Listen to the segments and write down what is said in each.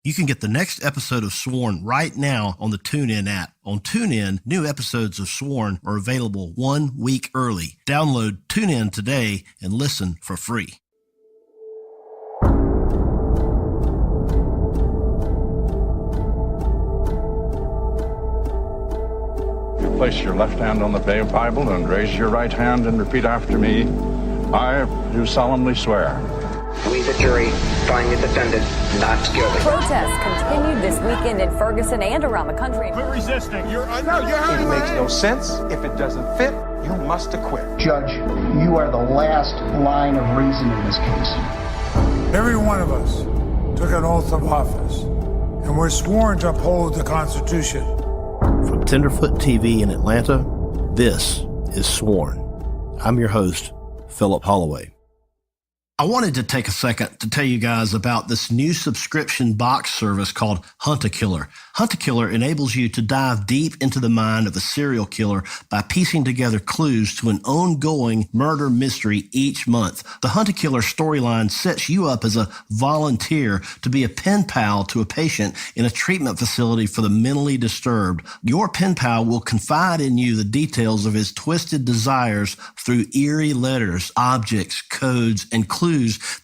You can get the next episode of Sworn right now on the TuneIn app. On TuneIn, new episodes of Sworn are available 1 week early. Download TuneIn today and listen for free. You place your left hand on the Bible and raise your right hand and repeat after me. I do solemnly swear. We, the jury, find the defendant not guilty. Protests continued this weekend in Ferguson and around the country. Quit resisting. It makes no sense. If it doesn't fit, you must acquit. Judge, you are the last line of reason in this case. Every one of us took an oath of office, and we're sworn to uphold the Constitution. From Tenderfoot TV in Atlanta, this is Sworn. I'm your host, Philip Holloway. I wanted to take a second to tell you guys about this new subscription box service called Hunt-A-Killer. Hunt-A-Killer enables you to dive deep into the mind of a serial killer by piecing together clues to an ongoing murder mystery each month. The Hunt-A-Killer storyline sets you up as a volunteer to be a pen pal to a patient in a treatment facility for the mentally disturbed. Your pen pal will confide in you the details of his twisted desires through eerie letters, objects, codes, and clues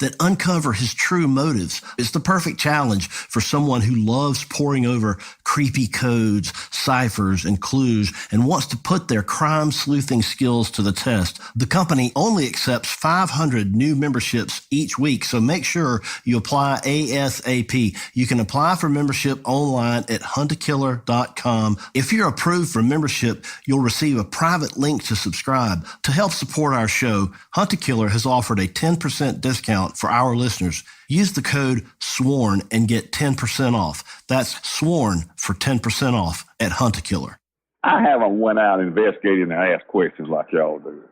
that uncover his true motives. It's the perfect challenge for someone who loves poring over creepy codes, ciphers, and clues and wants to put their crime sleuthing skills to the test. The company only accepts 500 new memberships each week, so make sure you apply ASAP. You can apply for membership online at huntakiller.com. If you're approved for membership, you'll receive a private link to subscribe. To help support our show, Hunt-A-Killer has offered a 10% discount for our listeners. Use the code SWORN and get 10% off. That's SWORN for 10% off at Hunt-A-Killer. I haven't went out investigating and asked questions like y'all do.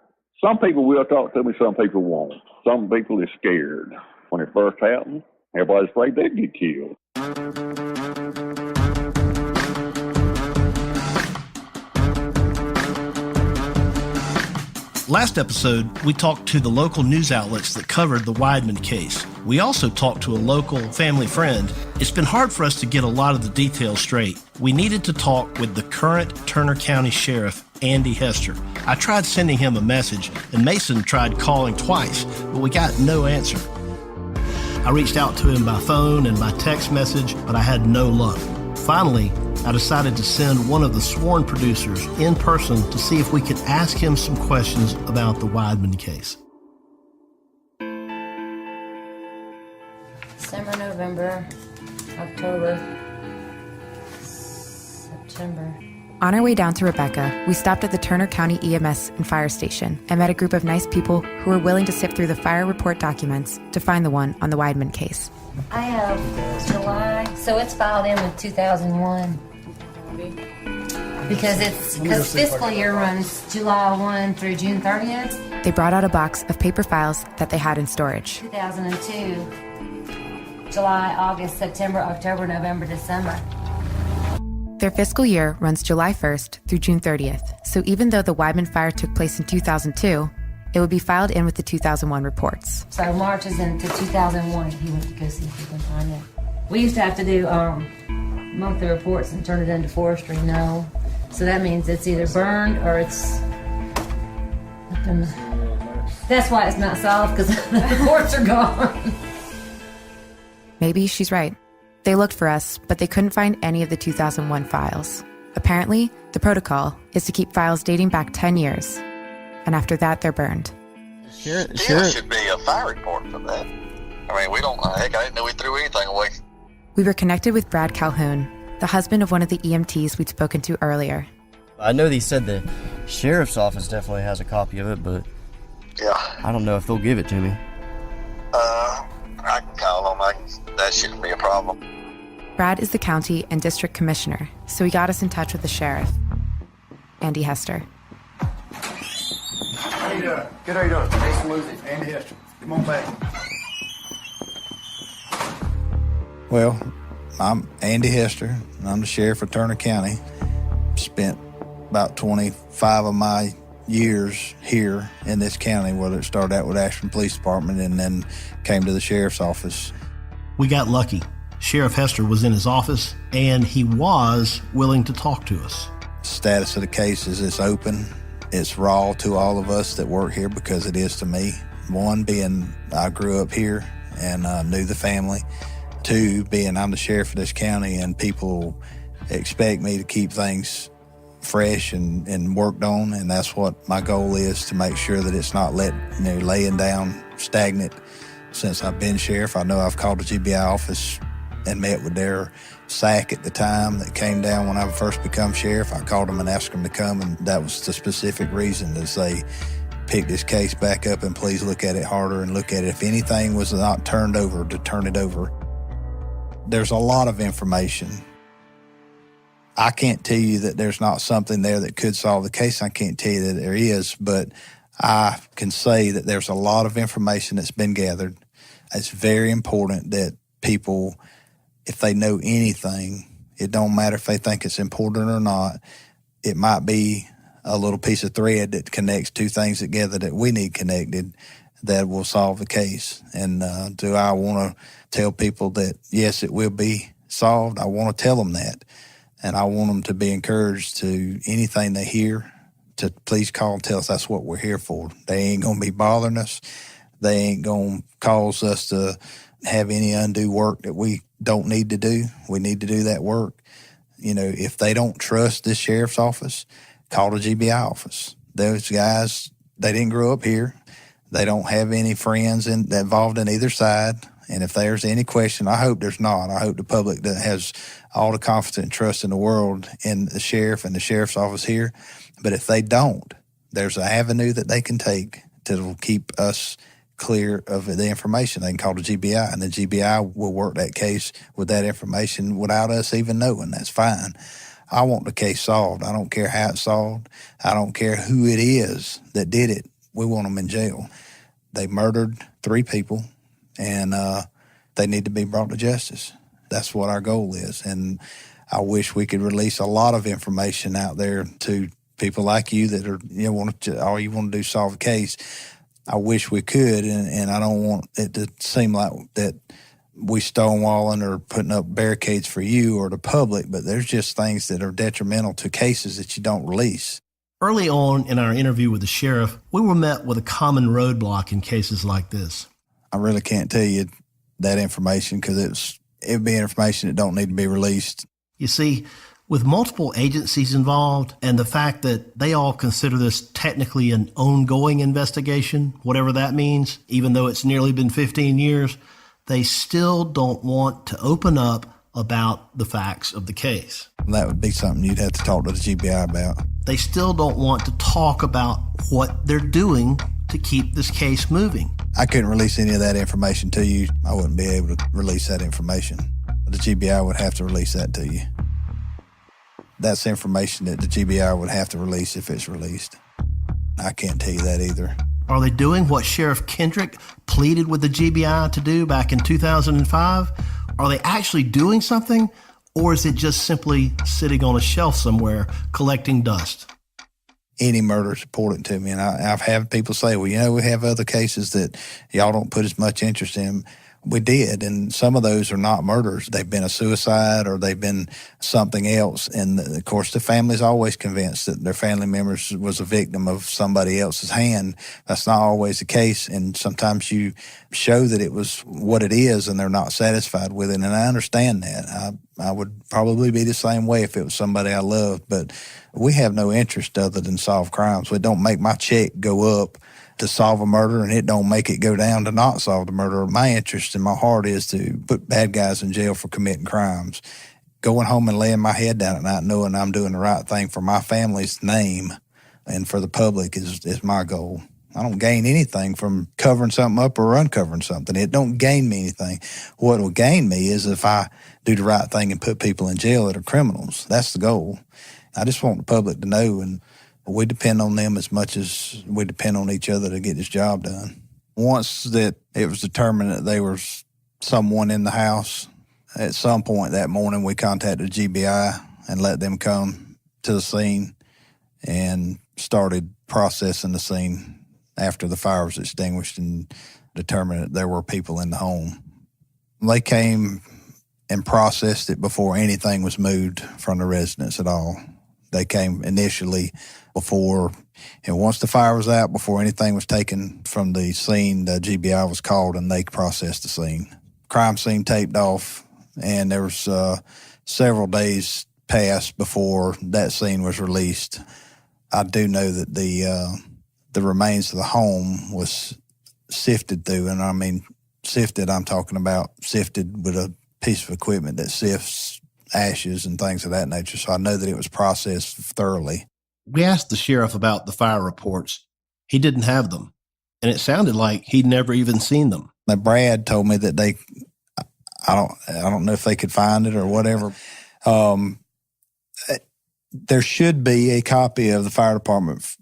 Some people will talk to me, some people won't. Some people are scared. When it first happened, everybody's afraid they'd get killed. Last episode, we talked to the local news outlets that covered the Wideman case. We also talked to a local family friend. It's been hard for us to get a lot of the details straight. We needed to talk with the current Turner County Sheriff, Andy Hester. I tried sending him a message, and Mason tried calling twice, but we got no answer. I reached out to him by phone and by text message, but I had no luck. Finally, I decided to send one of the Sworn producers in person to see if we could ask him some questions about the Wideman case. December, November, October, September. On our way down to Rebecca, we stopped at the Turner County EMS and Fire Station and met a group of nice people who were willing to sift through the fire report documents to find the one on the Wideman case. I have July, so it's filed in with 2001. Because fiscal year runs July 1 through June 30th. They brought out a box of paper files that they had in storage. 2002, July, August, September, October, November, December. Their fiscal year runs July 1st through June 30th, so even though the Wideman fire took place in 2002, it would be filed in with the 2001 reports. So March is into 2001 if you want to go see if you can find it. We used to have to do monthly reports and turn it into forestry, no. So that means it's either burned or it's... That's why it's not solved, because the reports are gone. Maybe she's right. They looked for us, but they couldn't find any of the 2001 files. Apparently, the protocol is to keep files dating back 10 years. And after that, they're burned. Sure. Should be a fire report for that. I mean, we don't... Heck, I didn't know we threw anything away. We were connected with Brad Calhoun, the husband of one of the EMTs we'd spoken to earlier. I know they said the sheriff's office definitely has a copy of it, but yeah, I don't know if they'll give it to me. I can call them. That shouldn't be a problem. Brad is the county and district commissioner, so he got us in touch with the sheriff, Andy Hester. How you doing? Good, how you doing? Nice to meet you. Andy Hester. Come on back. Well, I'm Andy Hester, and I'm the sheriff of Turner County. Spent about 25 of my years here in this county, whether it started out with Ashland Police Department and then came to the sheriff's office. We got lucky. Sheriff Hester was in his office, and he was willing to talk to us. Status of the case is it's open. It's raw to all of us that work here because it is to me. One, being I grew up here and knew the family. Two, being I'm the sheriff of this county and people expect me to keep things fresh and worked on, and that's what my goal is, to make sure that it's not laying down stagnant. Since I've been sheriff, I know I've called the GBI office and met with their SAC at the time that came down when I first become sheriff. I called them and asked them to come, and that was the specific reason, to say, pick this case back up and please look at it harder and look at it. If anything was not turned over, to turn it over. There's a lot of information. I can't tell you that there's not something there that could solve the case. I can't tell you that there is, but I can say that there's a lot of information that's been gathered. It's very important that people, if they know anything, it don't matter if they think it's important or not, it might be a little piece of thread that connects two things together that we need connected that will solve the case. And do I want to tell people that, yes, it will be solved? I want to tell them that. And I want them to be encouraged to anything they hear to please call and tell us. That's what we're here for. They ain't going to be bothering us. They ain't going to cause us to have any undue work that we don't need to do. We need to do that work. You know, if they don't trust this sheriff's office, call the GBI office. Those guys, they didn't grow up here. They don't have any friends involved in either side. And if there's any question, I hope there's not. I hope the public that has all the confidence and trust in the world in the sheriff and the sheriff's office here. But if they don't, there's an avenue that they can take to keep us clear of the information. They can call the GBI, and the GBI will work that case with that information without us even knowing. That's fine. I want the case solved. I don't care how it's solved. I don't care who it is that did it. We want them in jail. They murdered 3 people. And they need to be brought to justice. That's what our goal is. And I wish we could release a lot of information out there to people like you that are, you know, all you want to do is solve a case. I wish we could, and I don't want it to seem like that we stonewalling or putting up barricades for you or the public, but there's just things that are detrimental to cases that you don't release. Early on in our interview with the sheriff, we were met with a common roadblock in cases like this. I really can't tell you that information because it'd be information that don't need to be released. You see, with multiple agencies involved and the fact that they all consider this technically an ongoing investigation, whatever that means, even though it's nearly been 15 years, they still don't want to open up about the facts of the case. That would be something you'd have to talk to the GBI about. They still don't want to talk about what they're doing to keep this case moving. I couldn't release any of that information to you. I wouldn't be able to release that information. The GBI would have to release that to you. That's information that the GBI would have to release if it's released. I can't tell you that either. Are they doing what Sheriff Kendrick pleaded with the GBI to do back in 2005? Are they actually doing something, or is it just simply sitting on a shelf somewhere collecting dust? Any murder is important to me, and I've had people say, well, you know, we have other cases that y'all don't put as much interest in. We did, and some of those are not murders. They've been a suicide or they've been something else. And, of course, the family's always convinced that their family members was a victim of somebody else's hand. That's not always the case, and sometimes you show that it was what it is and they're not satisfied with it, and I understand that. I would probably be the same way if it was somebody I loved, but we have no interest other than solve crimes. It don't make my check go up to solve a murder, and it don't make it go down to not solve the murder. My interest in my heart is to put bad guys in jail for committing crimes. Going home and laying my head down at night knowing I'm doing the right thing for my family's name and for the public is my goal. I don't gain anything from covering something up or uncovering something. It don't gain me anything. What will gain me is if I do the right thing and put people in jail that are criminals. That's the goal. I just want the public to know, and we depend on them as much as we depend on each other to get this job done. Once that it was determined that there was someone in the house, at some point that morning we contacted GBI and let them come to the scene and started processing the scene after the fire was extinguished and determined that there were people in the home. They came and processed it before anything was moved from the residence at all. They came initially before, and once the fire was out, before anything was taken from the scene, the GBI was called and they processed the scene. Crime scene taped off, and there was several days passed before that scene was released. I do know that the remains of the home was sifted through, and I mean sifted, I'm talking about sifted with a piece of equipment that sifts ashes and things of that nature. So I know that it was processed thoroughly. We asked the sheriff about the fire reports. He didn't have them, and it sounded like he'd never even seen them. Now, Brad told me that I don't know if they could find it or whatever. There should be a copy of the fire department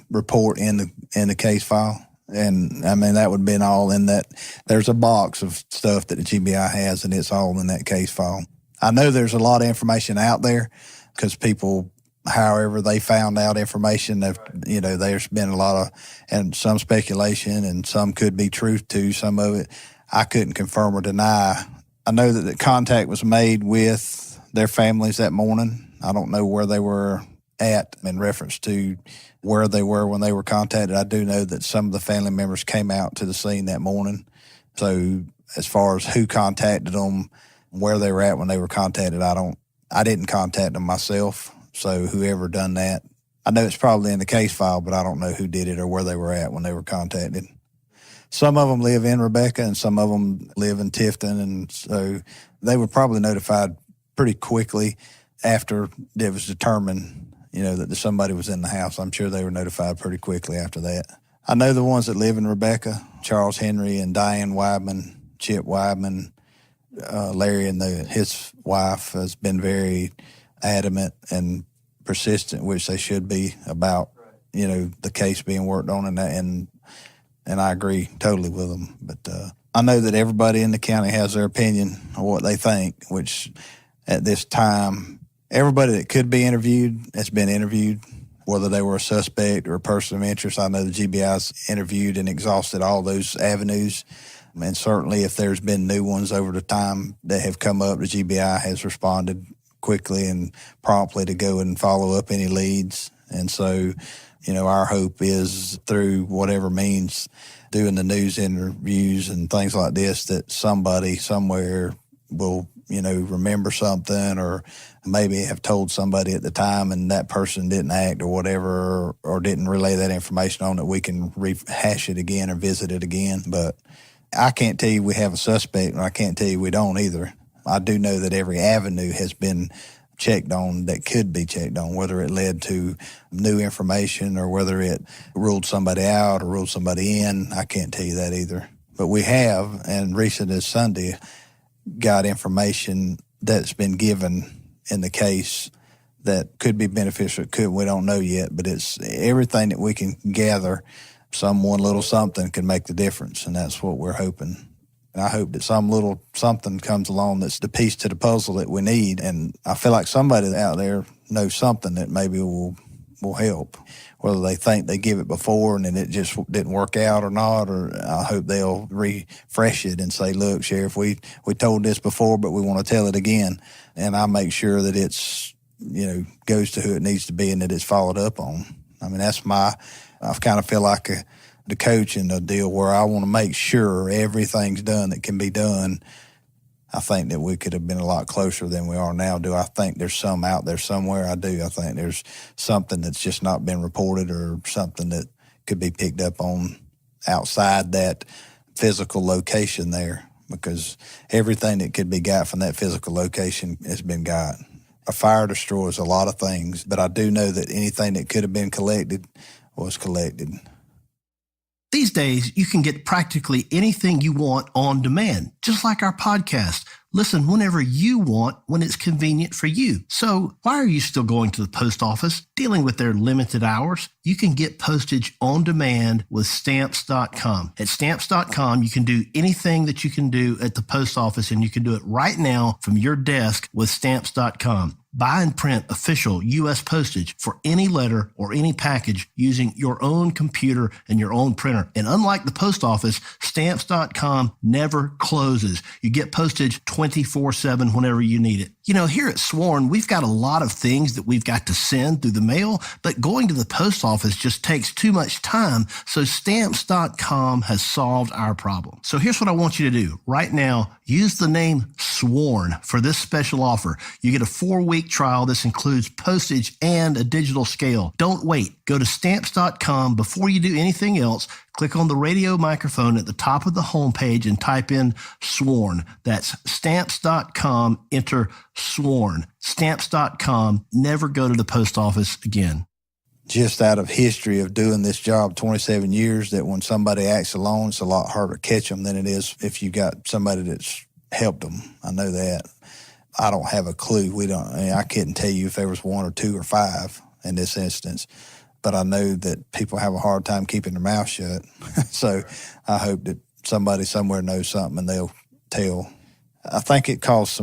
report in the case file. And I mean, that would have been all in that. There's a box of stuff that the GBI has, and it's all in that case file. I know there's a lot of information out there because people, however they found out information, there's been a lot of, and some speculation and some could be truth to some of it. I couldn't confirm or deny. I know that the contact was made with their families that morning. I don't know where they were at in reference to where they were when they were contacted. I do know that some of the family members came out to the scene that morning. So as far as who contacted them, where they were at when they were contacted, I didn't contact them myself. So whoever done that, I know it's probably in the case file, but I don't know who did it or where they were at when they were contacted. Some of them live in Rebecca and some of them live in Tifton. And so they were probably notified pretty quickly after it was determined, that somebody was in the house. I'm sure they were notified pretty quickly after that. I know the ones that live in Rebecca, Charles Henry and Diane Wideman, Chip Wideman, Larry and his wife has been very adamant and persistent, which they should be, about, the case being worked on and I agree totally with them. But I know that everybody in the county has their opinion of what they think, which at this time, everybody that could be interviewed has been interviewed, whether they were a suspect or a person of interest. I know the GBI's interviewed and exhausted all those avenues. And certainly if there's been new ones over the time that have come up, the GBI has responded quickly and promptly to go and follow up any leads. And so, our hope is through whatever means, doing the news interviews and things like this, that somebody somewhere will, remember something or maybe have told somebody at the time and that person didn't act or whatever, or didn't relay that information on, that we can rehash it again or visit it again. But I can't tell you we have a suspect, and I can't tell you we don't either. I do know that every avenue has been checked on that could be checked on, whether it led to new information or whether it ruled somebody out or ruled somebody in. I can't tell you that either. But we have, and recent as Sunday, got information that's been given in the case that could be beneficial. We don't know yet, but it's everything that we can gather. Some one little something can make the difference, and that's what we're hoping. And I hope that some little something comes along that's the piece to the puzzle that we need. And I feel like somebody out there knows something that maybe will help, whether they think they give it before and then it just didn't work out or not, or I hope they'll refresh it and say, look, Sheriff, we told this before, but we want to tell it again. And I make sure that it's, goes to who it needs to be and that it's followed up on. I mean, I kind of feel like the coach in the deal where I want to make sure everything's done that can be done. I think that we could have been a lot closer than we are now. Do I think there's some out there somewhere? I do. I think there's something that's just not been reported or something that could be picked up on outside that physical location there, because everything that could be got from that physical location has been got. A fire destroys a lot of things, but I do know that anything that could have been collected was collected. These days, you can get practically anything you want on demand, just like our podcast. Listen whenever you want, when it's convenient for you. So why are you still going to the post office, dealing with their limited hours? You can get postage on demand with Stamps.com. At Stamps.com, you can do anything that you can do at the post office, and you can do it right now from your desk with Stamps.com. Buy and print official U.S. postage for any letter or any package using your own computer and your own printer. And unlike the post office, Stamps.com never closes. You get postage 24/7 whenever you need it. You know, here at Sworn, we've got a lot of things that we've got to send through the mail, but going to the post office just takes too much time, so Stamps.com has solved our problem. So here's what I want you to do. Right now, use the name Sworn for this special offer. You get a 4-week trial. This includes postage and a digital scale. Don't wait. Go to Stamps.com before you do anything else. Click on the radio microphone at the top of the homepage and type in Sworn. That's Stamps.com. Enter Sworn. Stamps.com. Never go to the post office again. Just out of history of doing this job 27 years, that when somebody acts alone, it's a lot harder to catch them than it is if you got somebody that's helped them. I know that. I don't have a clue. I couldn't tell you if there was 1 or 2 or 5 in this instance, but I know that people have a hard time keeping their mouth shut. So I hope that somebody somewhere knows something and they'll tell. I think it caused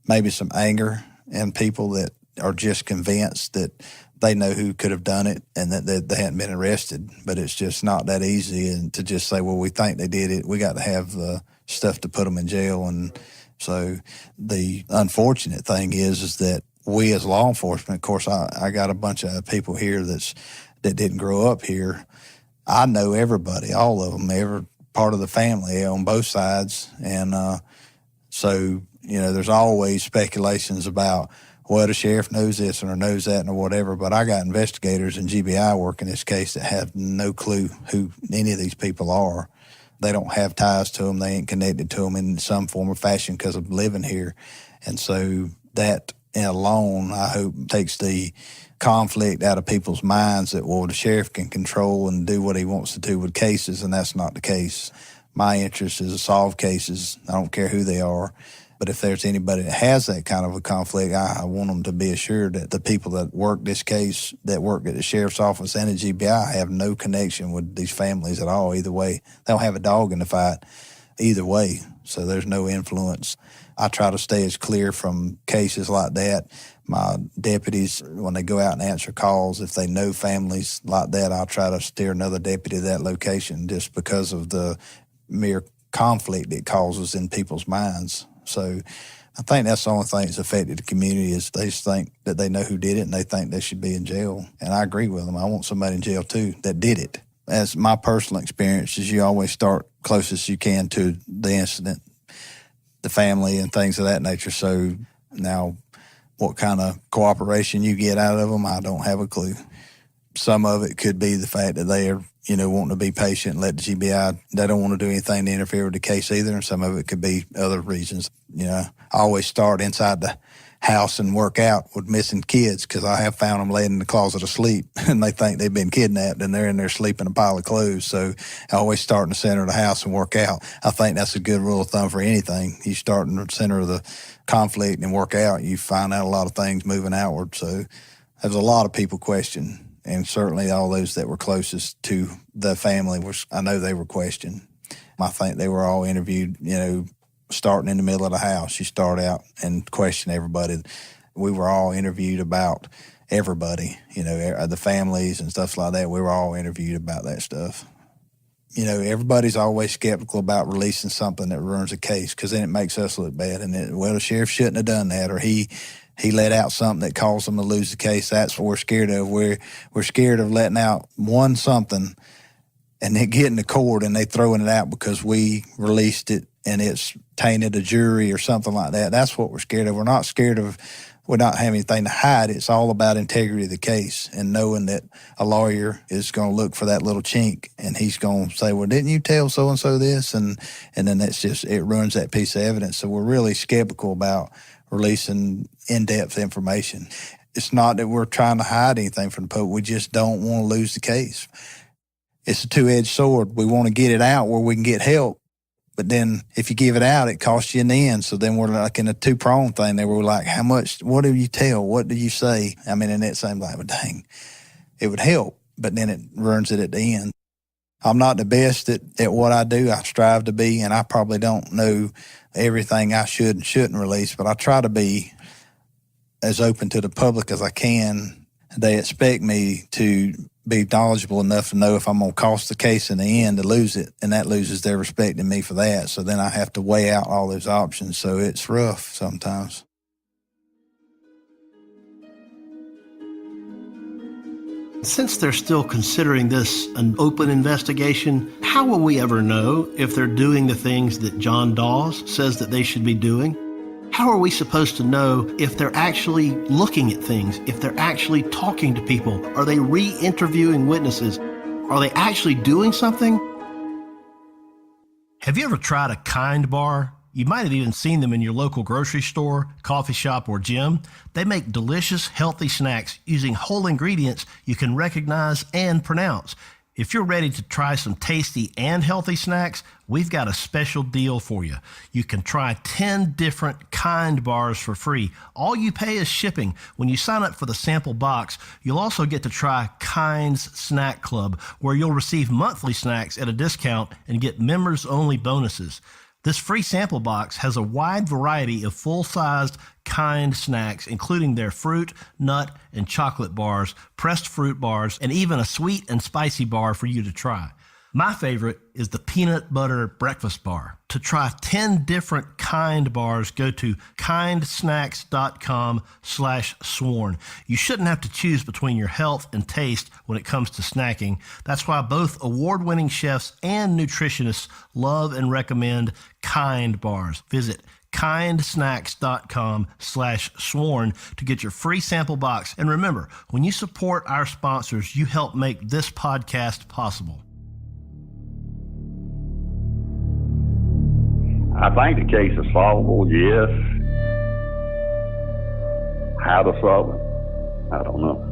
maybe some anger in people that are just convinced that they know who could have done it and that they hadn't been arrested. But it's just not that easy, and to just say, well, we think they did it. We got to have the stuff to put them in jail. And so the unfortunate thing is that we as law enforcement, of course, I got a bunch of people here that didn't grow up here. I know everybody, all of them, every part of the family on both sides. And so, there's always speculations about, well, the sheriff knows this or knows that or whatever, but I got investigators in GBI working this case that have no clue who any of these people are. They don't have ties to them. They ain't connected to them in some form or fashion because of living here. And so that alone, I hope, takes the conflict out of people's minds that, well, the sheriff can control and do what he wants to do with cases, and that's not the case. My interest is to solve cases. I don't care who they are. But if there's anybody that has that kind of a conflict, I want them to be assured that the people that work this case, that work at the sheriff's office and at GBI, have no connection with these families at all, either way. They don't have a dog in the fight either way, so there's no influence. I try to stay as clear from cases like that. My deputies, when they go out and answer calls, if they know families like that, I'll try to steer another deputy to that location just because of the mere conflict it causes in people's minds. So I think that's the only thing that's affected the community is they just think that they know who did it and they think they should be in jail. And I agree with them. I want somebody in jail too that did it. As my personal experience is, you always start closest you can to the incident, the family and things of that nature. So now what kind of cooperation you get out of them, I don't have a clue. Some of it could be the fact that they are, wanting to be patient and let the GBI, they don't want to do anything to interfere with the case either. And some of it could be other reasons. I always start inside the house and work out with missing kids because I have found them laying in the closet asleep and they think they've been kidnapped and they're in there sleeping in a pile of clothes. So I always start in the center of the house and work out. I think that's a good rule of thumb for anything. You start in the center of the conflict and work out, you find out a lot of things moving outward. So there's a lot of people question. And certainly all those that were closest to the family, I know they were questioned. I think they were all interviewed, starting in the middle of the house. You start out and question everybody. We were all interviewed about everybody, the families and stuff like that. We were all interviewed about that stuff. Everybody's always skeptical about releasing something that ruins a case because then it makes us look bad. And the sheriff shouldn't have done that, or he let out something that caused them to lose the case. That's what we're scared of. We're scared of letting out something and then getting to court and they throwing it out because we released it and it's tainted a jury or something like that. That's what we're scared of. We're not scared of, we don't have anything to hide. It's all about integrity of the case and knowing that a lawyer is going to look for that little chink and he's going to say, well, didn't you tell so-and-so this? And then that's just, it ruins that piece of evidence. So we're really skeptical about releasing in-depth information. It's not that we're trying to hide anything from the public. We just don't want to lose the case. It's a two-edged sword. We want to get it out where we can get help. But then if you give it out, it costs you in the end. So then we're like in a two-pronged thing there. We're like, how much, what do you tell? What do you say? And it seems like, well, dang, it would help. But then it ruins it at the end. I'm not the best at what I do. I strive to be, and I probably don't know everything I should and shouldn't release, but I try to be as open to the public as I can. They expect me to be knowledgeable enough to know if I'm going to cost the case in the end to lose it, and that loses their respect in me for that. So then I have to weigh out all those options. So it's rough sometimes. Since they're still considering this an open investigation, how will we ever know if they're doing the things that John Dawes says that they should be doing? How are we supposed to know if they're actually looking at things, if they're actually talking to people? Are they re-interviewing witnesses? Are they actually doing something? Have you ever tried a Kind bar? You might have even seen them in your local grocery store, coffee shop, or gym. They make delicious, healthy snacks using whole ingredients you can recognize and pronounce. If you're ready to try some tasty and healthy snacks, we've got a special deal for you. You can try 10 different Kind bars for free. All you pay is shipping. When you sign up for the sample box, you'll also get to try Kind's Snack Club, where you'll receive monthly snacks at a discount and get members-only bonuses. This free sample box has a wide variety of full-sized Kind snacks, including their fruit, nut, and chocolate bars, pressed fruit bars, and even a sweet and spicy bar for you to try. My favorite is the peanut butter breakfast bar. To try 10 different Kind bars, go to kindsnacks.com/sworn. You shouldn't have to choose between your health and taste when it comes to snacking. That's why both award-winning chefs and nutritionists love and recommend Kind bars. Visit kindsnacks.com/sworn to get your free sample box. And remember, when you support our sponsors, you help make this podcast possible. I think the case is solvable, yes. How to solve it, I don't know.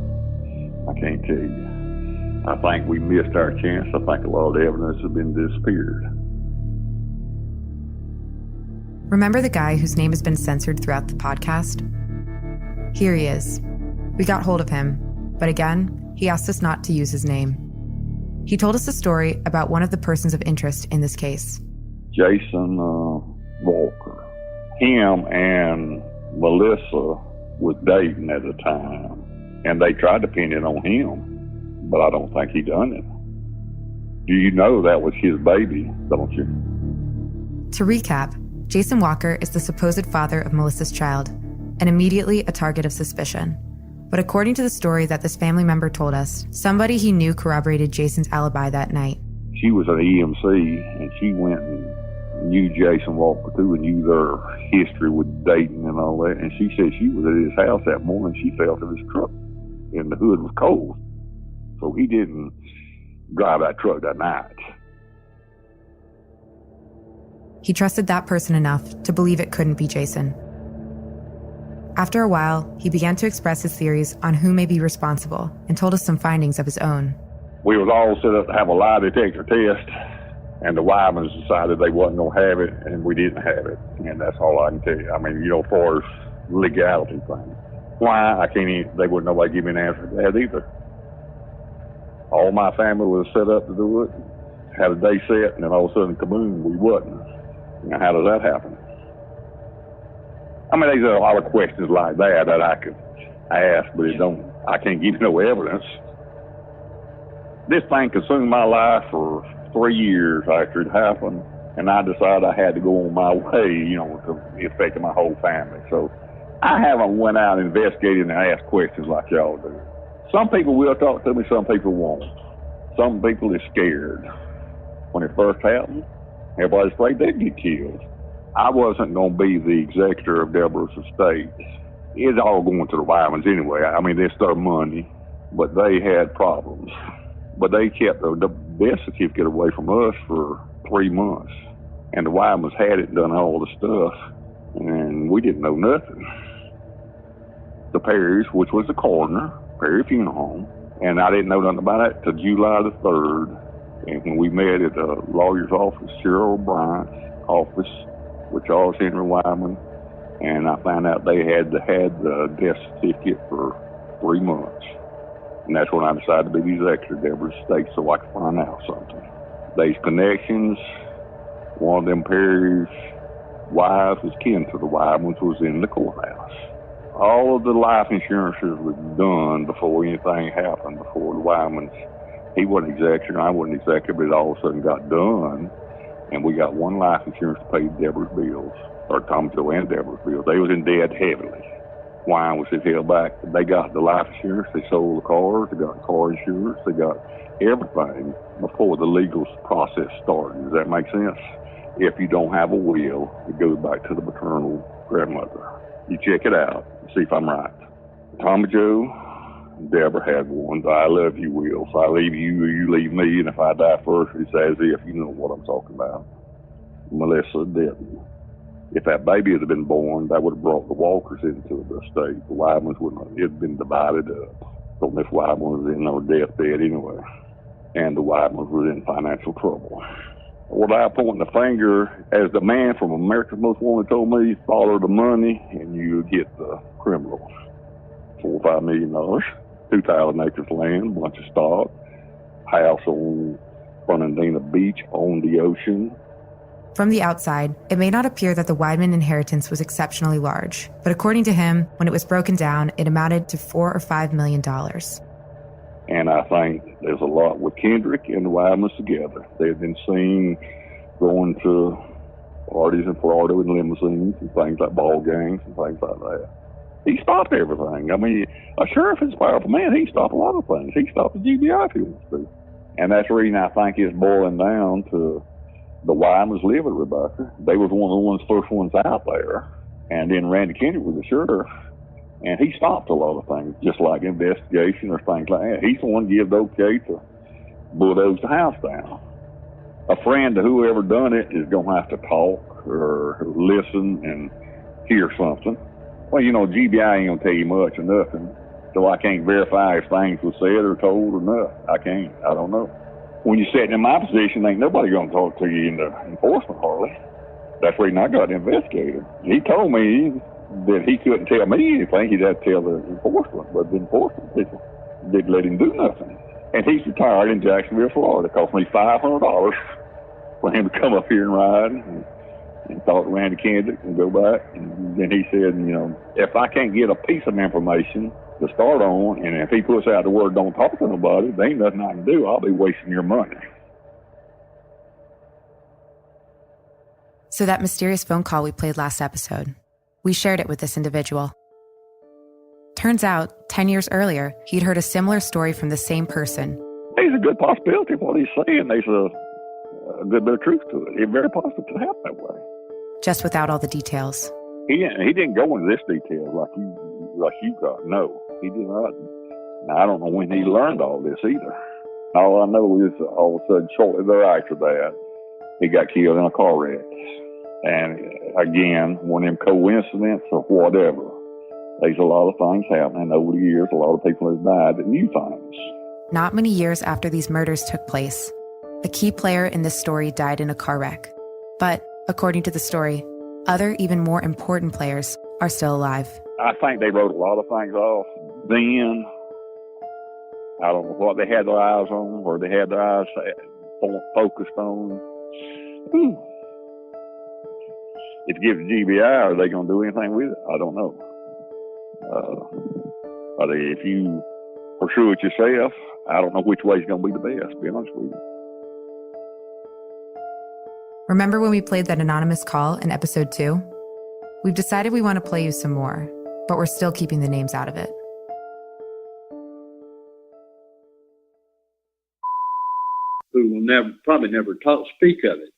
I can't tell you. I think we missed our chance. I think a lot of the evidence has been disappeared. Remember the guy whose name has been censored throughout the podcast? Here he is. We got hold of him, but again, he asked us not to use his name. He told us a story about one of the persons of interest in this case. Jason Walker. Him and Melissa was dating at the time, and they tried to pin it on him, but I don't think he done it. Do you know that was his baby, don't you? To recap, Jason Walker is the supposed father of Melissa's child, and immediately a target of suspicion. But according to the story that this family member told us, somebody he knew corroborated Jason's alibi that night. She was an EMC, and she went and knew Jason Walker too, and knew their history with dating and all that. And she said she was at his house that morning. She fell to his truck, and the hood was cold, so he didn't drive that truck that night. He trusted that person enough to believe it couldn't be Jason. After a while, he began to express his theories on who may be responsible and told us some findings of his own. We was all set up to have a lie detector test, and the Widemans decided they wasn't going to have it, and we didn't have it. And that's all I can tell you. I mean, as far as legality thing. Why? I can't even, they wouldn't nobody give me an answer to that either. All my family was set up to do it, had a day set, and then all of a sudden, kaboom, we wasn't. Now, how does that happen? I mean, there's a lot of questions like that I could ask, but I can't give you no evidence. This thing consumed my life for 3 years after it happened, and I decided I had to go on my way, to affect my whole family. So I haven't went out investigating and asked questions like y'all do. Some people will talk to me, some people won't. Some people are scared. When it first happened, everybody's afraid they'd get killed. I wasn't going to be the executor of Deborah's estate. It's all going to the Widemans anyway. I mean, it's their money, but they had problems. But they kept the death certificate away from us for 3 months. And the Widemans had it and done all the stuff, and we didn't know nothing. The parish, which was the coroner, Perry Funeral Home, and I didn't know nothing about it till July the 3rd. And when we met at the lawyer's office, Cheryl Bryant's office, with Charles Henry Wideman, and I found out they had the death certificate for 3 months. And that's when I decided to be the executor of Deborah's estate so I could find out something. These connections, one of them Perry's wives was kin to the Widemans, was in the courthouse. All of the life insurances was done before anything happened, before the Widemans. He wasn't executor, I wasn't executor, but it all of a sudden got done, and we got one life insurance to pay Deborah's bills, or Tom Joe and Deborah's bills. They was in debt heavily. Wine was held back. They got the life insurance, they sold the cars, they got car insurance, they got everything before the legal process started. Does that make sense? If you don't have a will, it goes back to the maternal grandmother. You check it out and see if I'm right. Tom Joe and Deborah had one. I love you, Will. So I leave you, you leave me, and if I die first, it's as if you know what I'm talking about. Melissa didn't. If that baby had been born, that would have brought the Walkers into the estate. The Widemans wouldn't have. It had been divided up. So Miss Wideman was in her deathbed anyway. And the Widemans was in financial trouble. Without pointing the finger, as the man from America's Most Wanted told me, follow the money and you get the criminals. $4 or $5 million, 2,000 acres of land, a bunch of stock, house on Fernandina Beach on the ocean. From the outside, it may not appear that the Wideman inheritance was exceptionally large, but according to him, when it was broken down, it amounted to $4 or $5 million. And I think there's a lot with Kendrick and the Widemans together. They've been seen going to parties in Florida with limousines and things like ball games and things like that. He stopped everything. I mean, a sheriff is a powerful man. He stopped a lot of things. He stopped the GBI if he wants to. And that's the reason I think it's boiling down to the Widemans live with Rebecca. They was one of the first ones out there. And then Randy Kendrick was the sheriff. And he stopped a lot of things, just like investigation or things like that. He's the one who gave the okay to bulldoze the house down. A friend to whoever done it is going to have to talk or listen and hear something. Well, you know, GBI ain't going to tell you much or nothing, so I can't verify if things were said or told or not. I can't. I don't know. When you're sitting in my position, ain't nobody going to talk to you in the enforcement, hardly. That's the reason I got an investigator. He told me that he couldn't tell me anything. He'd have to tell the enforcement, but the enforcement people didn't let him do nothing. And he's retired in Jacksonville, Florida. It cost me $500 for him to come up here and ride and talk to Randy Kendrick and go back. And then he said, you know, if I can't get a piece of information to start on, and if he puts out the word don't talk to nobody, there ain't nothing I can do. I'll be wasting your money. So that mysterious phone call we played last episode, we shared it with this individual. Turns out, 10 years earlier, he'd heard a similar story from the same person. There's a good possibility of what he's saying. There's a good bit of truth to it. It's very possible to happen that way. Just without all the details. He didn't go into this detail like you got. No, he did not. Now, I don't know when he learned all this either. All I know is all of a sudden, shortly thereafter that, he got killed in a car wreck. And again, one of them coincidences or whatever. There's a lot of things happening over the years. A lot of people have died that knew things. Not many years after these murders took place, a key player in this story died in a car wreck. But, according to the story, other even more important players are still alive. I think they wrote a lot of things off. Then, I don't know what they had their eyes on or they had their eyes focused on. If you give it to GBI, are they going to do anything with it? I don't know. But if you pursue it yourself, I don't know which way is going to be the best, to be honest with you. Remember when we played that anonymous call in episode 2? We've decided we want to play you some more, but we're still keeping the names out of it. Who will probably never speak of it.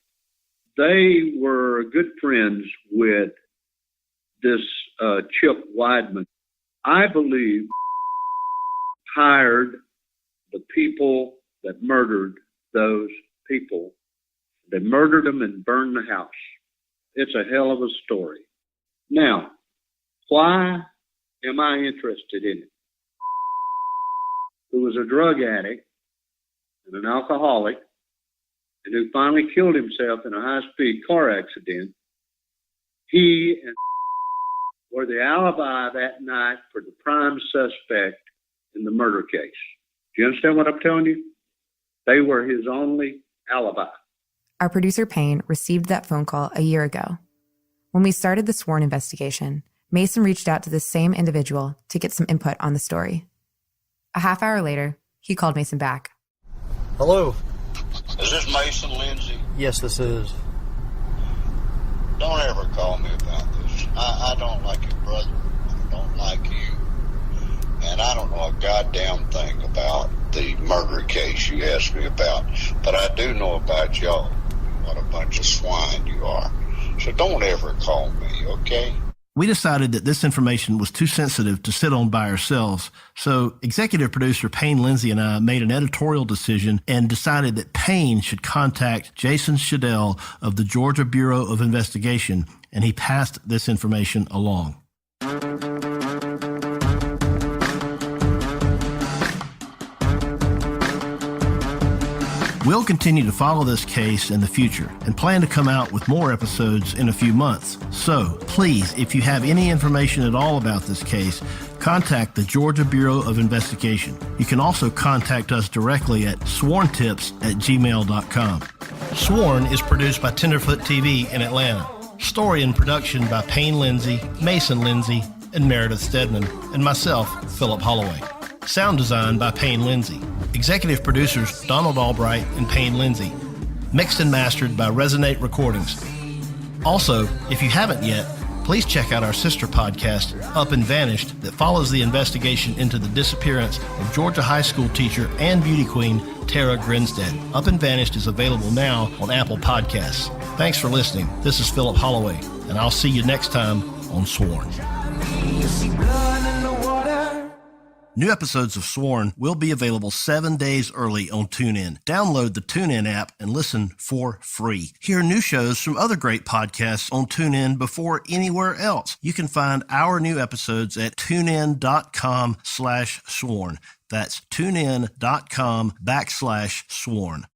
They were good friends with this Chip Wideman. I believe hired the people that murdered those people. They murdered them and burned the house. It's a hell of a story. Now, why am I interested in it? Who was a drug addict and an alcoholic, and who finally killed himself in a high-speed car accident. He and were the alibi that night for the prime suspect in the murder case. Do you understand what I'm telling you? They were his only alibi. Our producer, Payne, received that phone call a year ago. When we started the sworn investigation, Mason reached out to the same individual to get some input on the story. A half hour later, he called Mason back. Hello? Is this Mason Lindsay? Yes, this is. Don't ever call me about this. I don't like your brother. I don't like you. And I don't know a goddamn thing about the murder case you asked me about. But I do know about y'all. What a bunch of swine you are. So don't ever call me, okay? We decided that this information was too sensitive to sit on by ourselves, so executive producer Payne Lindsay and I made an editorial decision and decided that Payne should contact Jason Shadell of the Georgia Bureau of Investigation, and he passed this information along. We'll continue to follow this case in the future and plan to come out with more episodes in a few months. So please, if you have any information at all about this case, contact the Georgia Bureau of Investigation. You can also contact us directly at sworntips@gmail.com. Sworn is produced by Tenderfoot TV in Atlanta. Story and production by Payne Lindsay, Mason Lindsay, and Meredith Stedman, and myself, Philip Holloway. Sound design by Payne Lindsay. Executive producers Donald Albright and Payne Lindsay. Mixed and mastered by Resonate Recordings. Also, if you haven't yet, please check out our sister podcast, Up and Vanished, that follows the investigation into the disappearance of Georgia high school teacher and beauty queen Tara Grinstead. Up and Vanished is available now on Apple Podcasts. Thanks for listening. This is Philip Holloway, and I'll see you next time on Sworn. New episodes of Sworn will be available 7 days early on TuneIn. Download the TuneIn app and listen for free. Hear new shows from other great podcasts on TuneIn before anywhere else. You can find our new episodes at tunein.com/sworn. That's tunein.com/sworn.